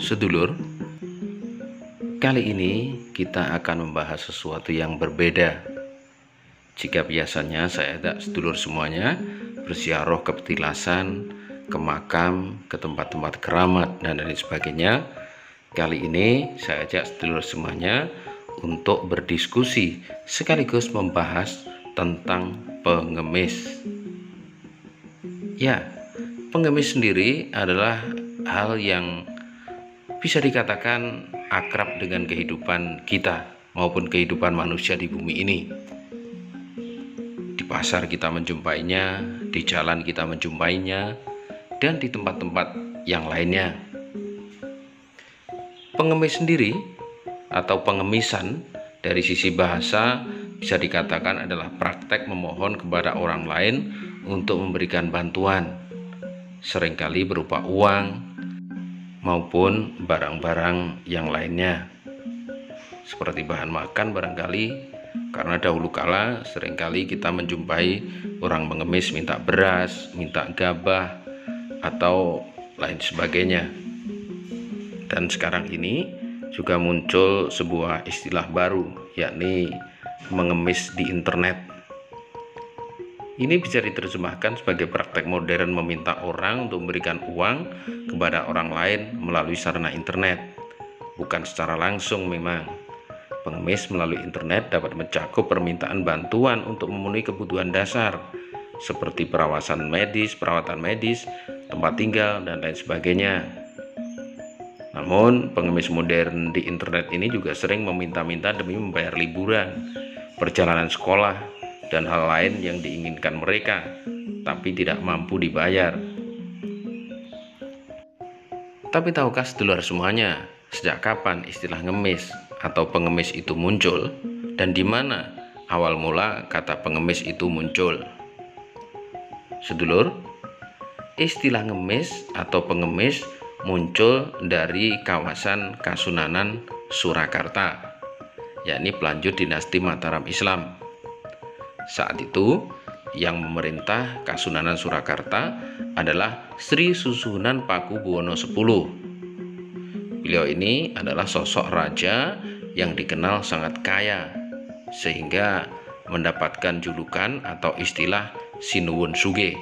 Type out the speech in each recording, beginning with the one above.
Sedulur, kali ini kita akan membahas sesuatu yang berbeda. Jika biasanya saya ajak sedulur semuanya berziarah ke petilasan, ke makam, ke tempat-tempat keramat dan lain sebagainya, kali ini saya ajak sedulur semuanya untuk berdiskusi sekaligus membahas tentang pengemis. Ya, pengemis sendiri adalah hal yang bisa dikatakan akrab dengan kehidupan kita maupun kehidupan manusia di bumi ini. Di pasar kita menjumpainya, di jalan kita menjumpainya, dan di tempat-tempat yang lainnya. Pengemis sendiri atau pengemisan dari sisi bahasa bisa dikatakan adalah praktek memohon kepada orang lain untuk memberikan bantuan, seringkali berupa uang maupun barang-barang yang lainnya, seperti bahan makan barangkali, karena dahulu kala seringkali kita menjumpai orang mengemis minta beras, minta gabah, atau lain sebagainya. Dan sekarang ini juga muncul sebuah istilah baru, yakni mengemis di internet. Ini bisa diterjemahkan sebagai praktek modern meminta orang untuk memberikan uang kepada orang lain melalui sarana internet. Bukan secara langsung memang. Pengemis melalui internet dapat mencakup permintaan bantuan untuk memenuhi kebutuhan dasar seperti perawatan medis, tempat tinggal, dan lain sebagainya. Namun, pengemis modern di internet ini juga sering meminta-minta demi membayar liburan, perjalanan sekolah, dan hal lain yang diinginkan mereka, tapi tidak mampu dibayar. Tapi tahukah sedulur semuanya, sejak kapan istilah ngemis atau pengemis itu muncul, dan di mana awal mula kata pengemis itu muncul? Sedulur, istilah ngemis atau pengemis muncul dari kawasan Kasunanan Surakarta, yakni pelanjut dinasti Mataram Islam. Saat itu yang memerintah Kasunanan Surakarta adalah Sri Susuhunan Pakubuwono X. Beliau ini adalah sosok raja yang dikenal sangat kaya, sehingga mendapatkan julukan atau istilah Sinuwun Sugih.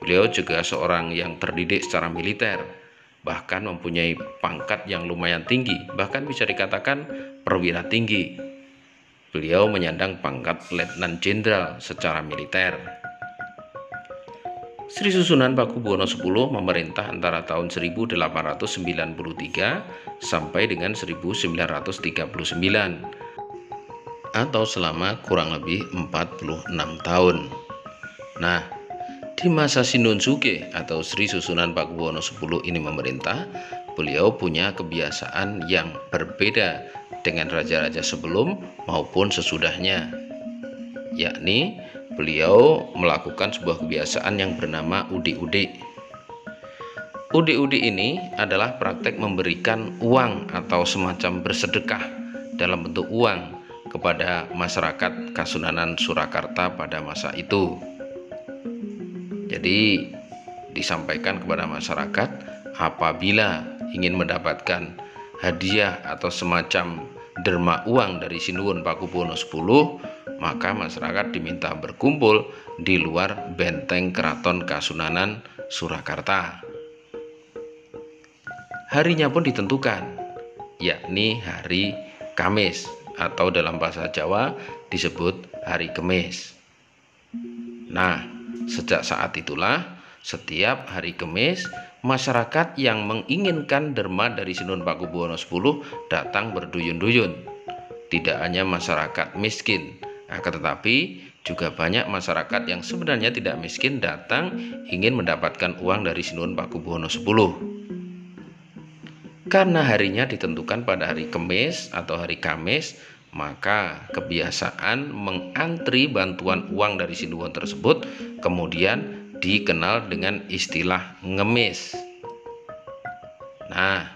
Beliau juga seorang yang terdidik secara militer, bahkan mempunyai pangkat yang lumayan tinggi, bahkan bisa dikatakan perwira tinggi. Beliau menyandang pangkat Letnan Jenderal secara militer. Sri Susunan Pakubuwono X memerintah antara tahun 1893 sampai dengan 1939 atau selama kurang lebih 46 tahun. Nah, di masa Sinuwun Sugih atau Sri Susunan Pakubuwono X ini memerintah, beliau punya kebiasaan yang berbeda dengan raja-raja sebelum maupun sesudahnya, yakni beliau melakukan sebuah kebiasaan yang bernama udi-udi. Udi-udi ini adalah praktek memberikan uang atau semacam bersedekah dalam bentuk uang kepada masyarakat Kasunanan Surakarta pada masa itu. Jadi disampaikan kepada masyarakat, apabila ingin mendapatkan hadiah atau semacam derma uang dari Sinuwun Pakubuwono X, maka masyarakat diminta berkumpul di luar benteng Keraton Kasunanan Surakarta. Harinya pun ditentukan, yakni hari Kamis atau dalam bahasa Jawa disebut hari Kemis. Nah, sejak saat itulah setiap hari Kemis masyarakat yang menginginkan derma dari Sinuwun Pakubuwono X datang berduyun-duyun. Tidak hanya masyarakat miskin, akan tetapi juga banyak masyarakat yang sebenarnya tidak miskin datang ingin mendapatkan uang dari Sinuwun Pakubuwono X. Karena harinya ditentukan pada hari Kemis atau hari Kamis, maka kebiasaan mengantri bantuan uang dari Sinuwun tersebut kemudian dikenal dengan istilah ngemis. Nah,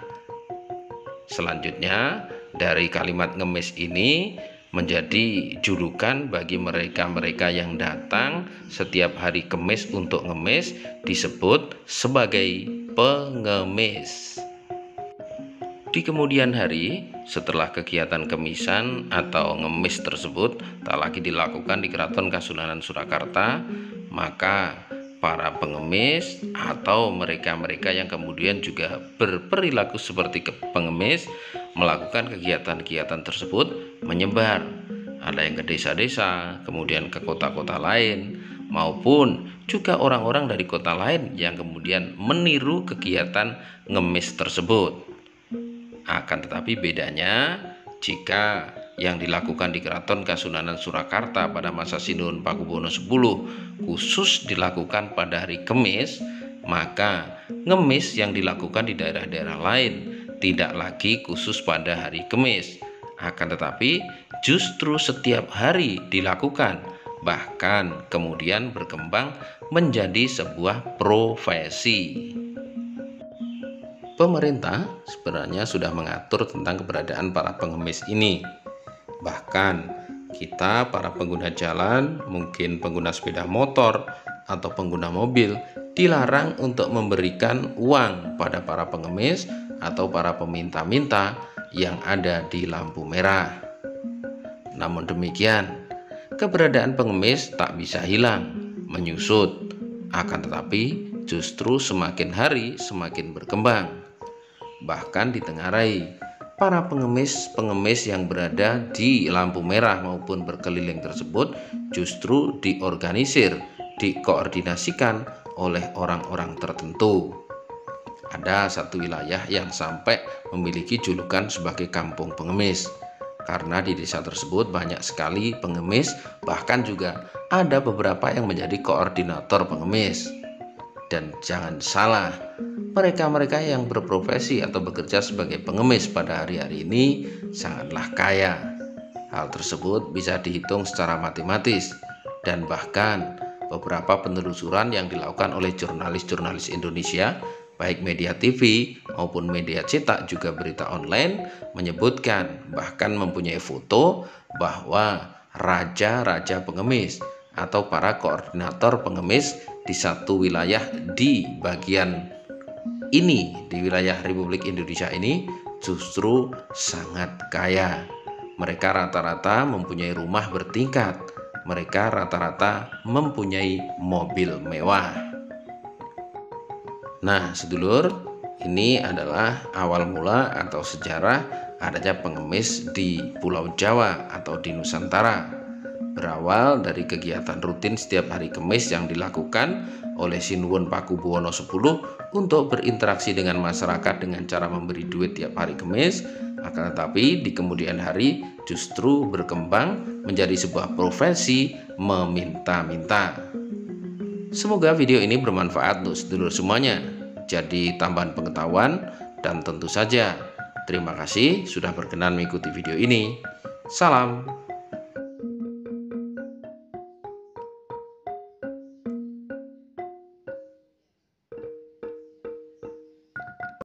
selanjutnya dari kalimat ngemis ini menjadi julukan bagi mereka-mereka yang datang setiap hari Kemis untuk ngemis, disebut sebagai pengemis. Di kemudian hari, setelah kegiatan kemisan atau ngemis tersebut tak lagi dilakukan di Keraton Kasunanan Surakarta, maka para pengemis atau mereka-mereka yang kemudian juga berperilaku seperti pengemis melakukan kegiatan-kegiatan tersebut menyebar. Ada yang ke desa-desa, kemudian ke kota-kota lain, maupun juga orang-orang dari kota lain yang kemudian meniru kegiatan ngemis tersebut. Akan tetapi bedanya, jika yang dilakukan di Keraton Kasunanan Surakarta pada masa Sinuhun Pakubuwono X khusus dilakukan pada hari Kemis, maka ngemis yang dilakukan di daerah-daerah lain tidak lagi khusus pada hari Kemis, akan tetapi justru setiap hari dilakukan, bahkan kemudian berkembang menjadi sebuah profesi. Pemerintah sebenarnya sudah mengatur tentang keberadaan para pengemis ini. Bahkan kita para pengguna jalan, mungkin pengguna sepeda motor atau pengguna mobil, dilarang untuk memberikan uang pada para pengemis atau para peminta-minta yang ada di lampu merah. Namun demikian, keberadaan pengemis tak bisa hilang, menyusut, akan tetapi justru semakin hari semakin berkembang. Bahkan ditengarai, para pengemis yang berada di lampu merah maupun berkeliling tersebut justru diorganisir, dikoordinasikan oleh orang-orang tertentu. Ada satu wilayah yang sampai memiliki julukan sebagai kampung pengemis, karena di desa tersebut banyak sekali pengemis, bahkan juga ada beberapa yang menjadi koordinator pengemis. Dan jangan salah, mereka-mereka yang berprofesi atau bekerja sebagai pengemis pada hari-hari ini sangatlah kaya. Hal tersebut bisa dihitung secara matematis, dan bahkan beberapa penelusuran yang dilakukan oleh jurnalis-jurnalis Indonesia, baik media TV maupun media cetak juga berita online, menyebutkan bahkan mempunyai foto bahwa raja-raja pengemis atau para koordinator pengemis di satu wilayah di bagian ini, di wilayah Republik Indonesia ini justru sangat kaya. Mereka rata-rata mempunyai rumah bertingkat, mereka rata-rata mempunyai mobil mewah. Nah sedulur, ini adalah awal mula atau sejarah adanya pengemis di Pulau Jawa atau di Nusantara. Berawal dari kegiatan rutin setiap hari Kemis yang dilakukan oleh Sinuhun Pakubuwono X untuk berinteraksi dengan masyarakat dengan cara memberi duit tiap hari Kemis, akan tetapi di kemudian hari justru berkembang menjadi sebuah profesi meminta-minta. Semoga video ini bermanfaat untuk sedulur semuanya, jadi tambahan pengetahuan, dan tentu saja terima kasih sudah berkenan mengikuti video ini. Salam.